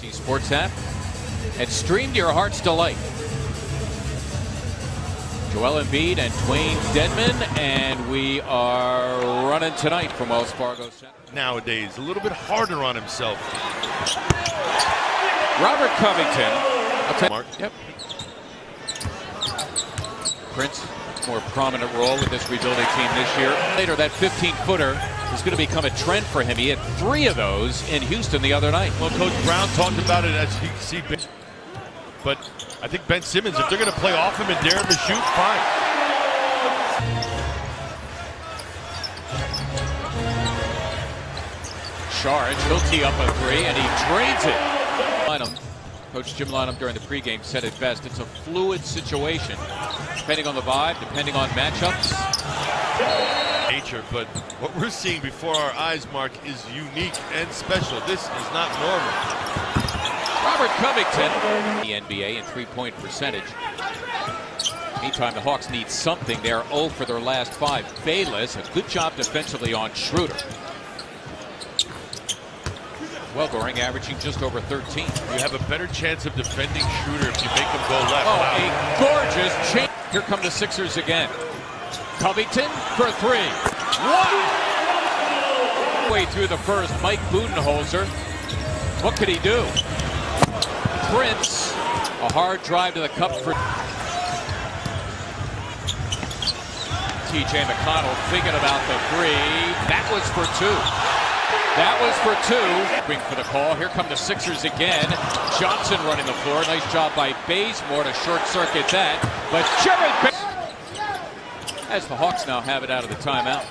NBC Sports app and stream to your heart's delight. Joel Embiid and Dwayne Dedmon, and we are running tonight from Wells Fargo Center. Nowadays, a little bit harder on himself. Robert Covington. Mark. Yep. Prince, more prominent role with this rebuilding team this year. Later, that 15-footer is going to become a trend for him. He had 3 of those in Houston the other night. Well, Coach Brown talked about it as he see, but I think Ben Simmons, if they're going to play off him and dare him to shoot, fine. Charge, he'll tee up a 3, and he drains it. Coach Jim Lanham during the pregame said it best. It's a fluid situation, depending on the vibe, depending on matchups. Nature, but what we're seeing before our eyes, Mark, is unique and special. This is not normal. Robert Covington, the NBA in three-point percentage. Meantime, the Hawks need something. They're 0 for their last 5. Bayless, a good job defensively on Schroeder. Well, Goring averaging just over 13. You have a better chance of defending Schroeder if you make him go left. Oh, a gorgeous change. Here come the Sixers again. Covington for 3. Wow! Way through the first, Mike Budenholzer. What could he do? Prince, a hard drive to the cup for TJ McConnell, thinking about the 3. That was for 2. That was for 2. Waiting for the call. Here come the Sixers again. Johnson running the floor. Nice job by Bazemore to short circuit that. But Jared, as the Hawks now have it out of the timeout.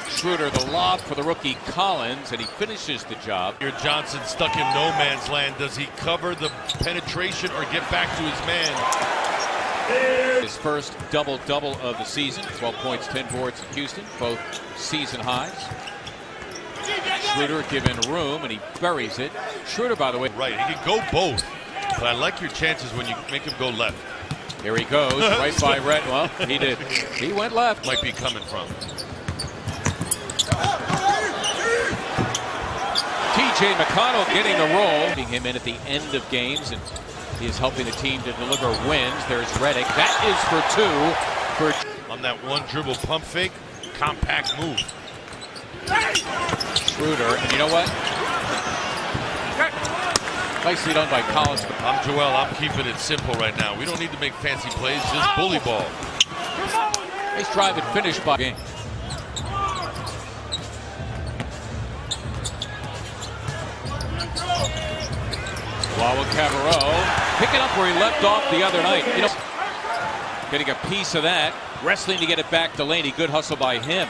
Schroeder, the lob for the rookie Collins, and he finishes the job. Here Johnson stuck in no man's land. Does he cover the penetration or get back to his man? His first double-double of the season. 12 points, 10 boards in Houston, both season highs. Schroeder given room, and he buries it. Schroeder, by the way. Right, he can go both, but I like your chances when you make him go left. Here he goes, right by Red. Well, he did. He went left. Might be coming from. TJ McConnell getting the roll. Putting him in at the end of games, and he is helping the team to deliver wins. There's Redick. That is for 2. On that one dribble pump fake, compact move. Schroeder, and you know what? Nicely done by Collins. I'm Joel. I'm keeping it simple right now. We don't need to make fancy plays, just bully ball. Nice drive and finish by game. Wawa Cavaliers picking up where he left off the other night. You know, getting a piece of that, wrestling to get it back to Laney. Good hustle by him.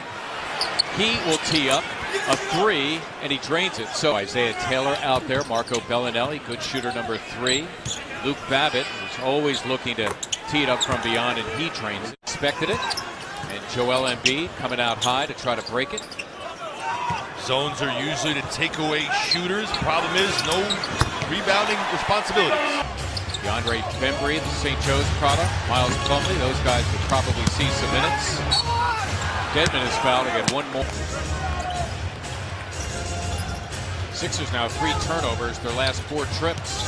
He will tee up a 3, and he drains it. So Isaiah Taylor out there, Marco Bellinelli, good shooter number 3. Luke Babbitt, who's always looking to tee it up from beyond, and he drains it. Expected it. And Joel Embiid coming out high to try to break it. Zones are usually to take away shooters. Problem is, no rebounding responsibilities. DeAndre Bembry, the St. Joe's product. Miles Plumlee, those guys would probably see some minutes. Dedmon is fouled to get 1 more. Sixers now 3 turnovers their last 4 trips.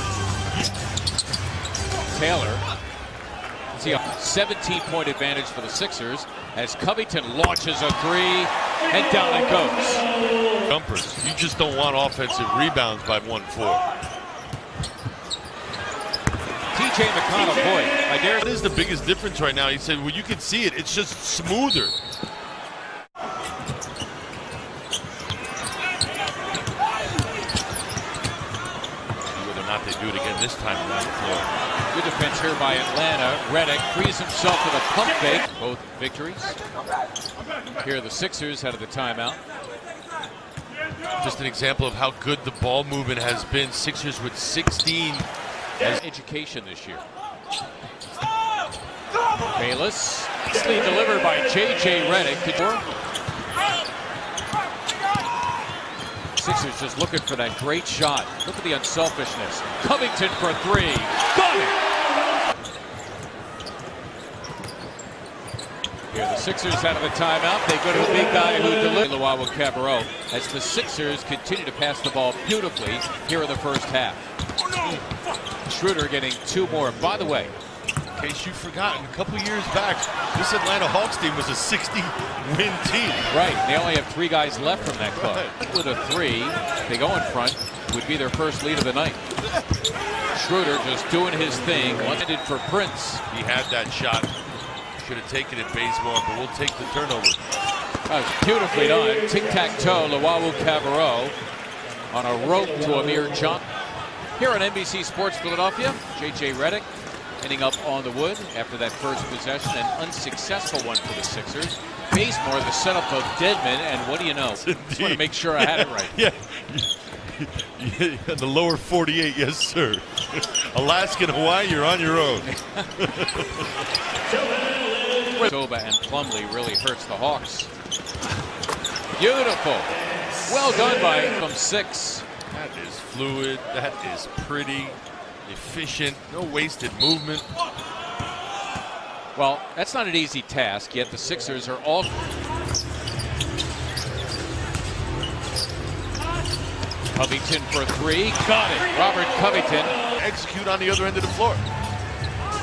Taylor. See a 17-point advantage for the Sixers as Covington launches a 3, and down it goes. Jumpers. You just don't want offensive rebounds by 1-4. TJ McConnell, boy, I dare. What is the biggest difference right now? He said, well, you can see it. It's just smoother. Whether or not they do it again this time around the floor. Good defense here by Atlanta. Redick frees himself with a pump fake. Both victories. Here are the Sixers out of the timeout. Just an example of how good the ball movement has been. Sixers with 16 as education this year. Bayless, nicely delivered by J.J. Redick. Sixers just looking for that great shot. Look at the unselfishness. Covington for 3. Got it! Here the Sixers out of the timeout. They go to the big guy who delivers Cavaliers as the Sixers continue to pass the ball beautifully here in the first half. Schroeder getting 2 more. By the way, in case you've forgotten, a couple years back, this Atlanta Hawks team was a 60-win team. Right, they only have 3 guys left from that club. Right. With a 3, they go in front, would be their first lead of the night. Schroeder just doing his thing, wanted for Prince. He had that shot. Should have taken it, Bazemore, but we'll take the turnover. That was beautifully done. Tic-tac-toe, Cavaliers on a rope to Amir Johnson. Here on NBC Sports Philadelphia, J.J. Redick ending up on the wood after that first possession, an unsuccessful one for the Sixers. Bazemore, the setup of Dedmon, and what do you know? Just want to make sure I had it right. Yeah. The lower 48, yes, sir. Alaska and Hawaii, you're on your own. Soba and Plumlee really hurts the Hawks. Beautiful. Well done by from 6. That is fluid. That is pretty. Efficient. No wasted movement. Well, that's not an easy task, yet the Sixers are all... Covington for 3. Got it. Robert Covington. Execute on the other end of the floor.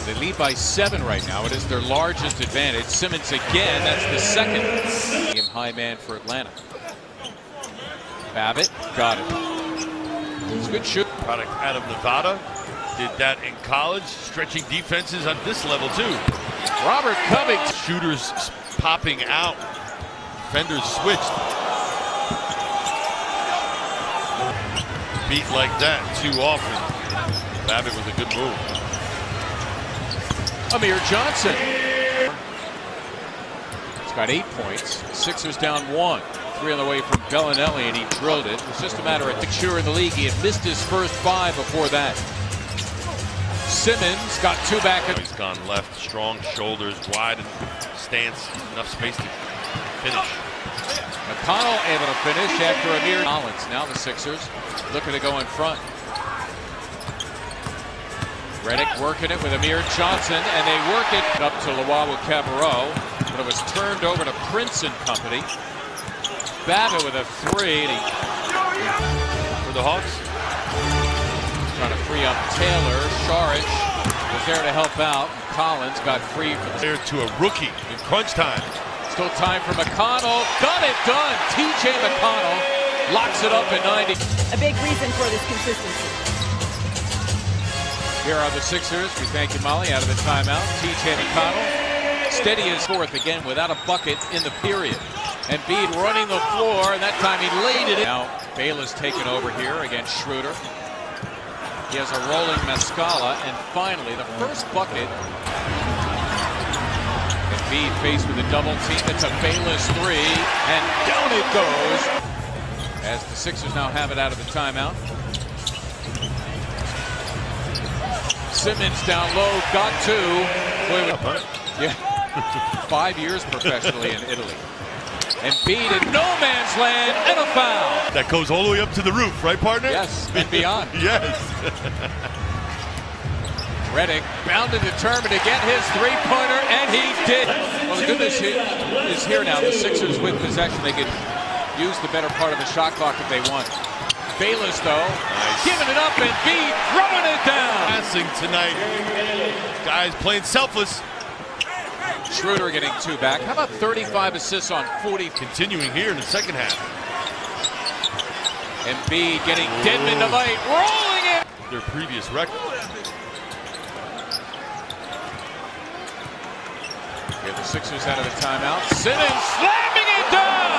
They lead by 7 right now. It is their largest advantage. Simmons again. That's the second. High man for Atlanta. Babbitt. Got it. It's a good shoot. Product out of Nevada. Did that in college. Stretching defenses on this level, too. Robert Covington. Shooters popping out. Defenders switched. Beat like that too often. Babbitt with a good move. Amir Johnson. He's got 8 points. Sixers down 1. 3 on the way from Bellinelli, and he drilled it. It's just a matter of sure in the league. He had missed his first 5 before that. Simmons got 2 back. He's gone left. Strong shoulders, wide stance, enough space to finish. McConnell able to finish after Amir Collins. Now the Sixers looking to go in front. Redick working it with Amir Johnson, and they work it up to Cavaliers, but it was turned over to Prince and company. Babbitt with a 3. For the Hawks. Trying to free up Taylor. Saric was there to help out. Collins got free for the... There to a rookie in crunch time. Still time for McConnell. Got it done. T.J. McConnell locks it up at 90. A big reason for this consistency. Here are the Sixers. We thank you, Molly, out of the timeout. T.J. McConnell steady as 4th again without a bucket in the period. Embiid running the floor, and that time he laid it in. Now Bayless taking over here against Schroeder. He has a rolling Mascala, and finally the first bucket. Embiid faced with a double team. It's a Bayless 3, and down it goes. As the Sixers now have it out of the timeout. Simmons down low, got 2. Yeah, 5 years professionally in Italy. Embiid in no man's land, and a foul. That goes all the way up to the roof, right, partner? Yes, and beyond. Yes. Redick bound and determined to get his 3-pointer, and he did. Well, the good news is here now. The Sixers with possession, they could use the better part of the shot clock if they want. Bayless, though, giving it up, and Embiid throwing it down. Passing tonight. Guys playing selfless. Schroeder getting 2 back. How about 35 assists on 40? Continuing here in the second half. Embiid getting Dedmon to light, rolling it. Their previous record. Here the Sixers out of the timeout. Simmons slamming it down.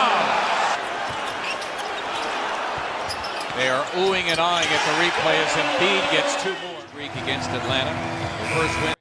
They are oohing and eyeing at the replay as Embiid gets 2 more. Streak against Atlanta. The first win.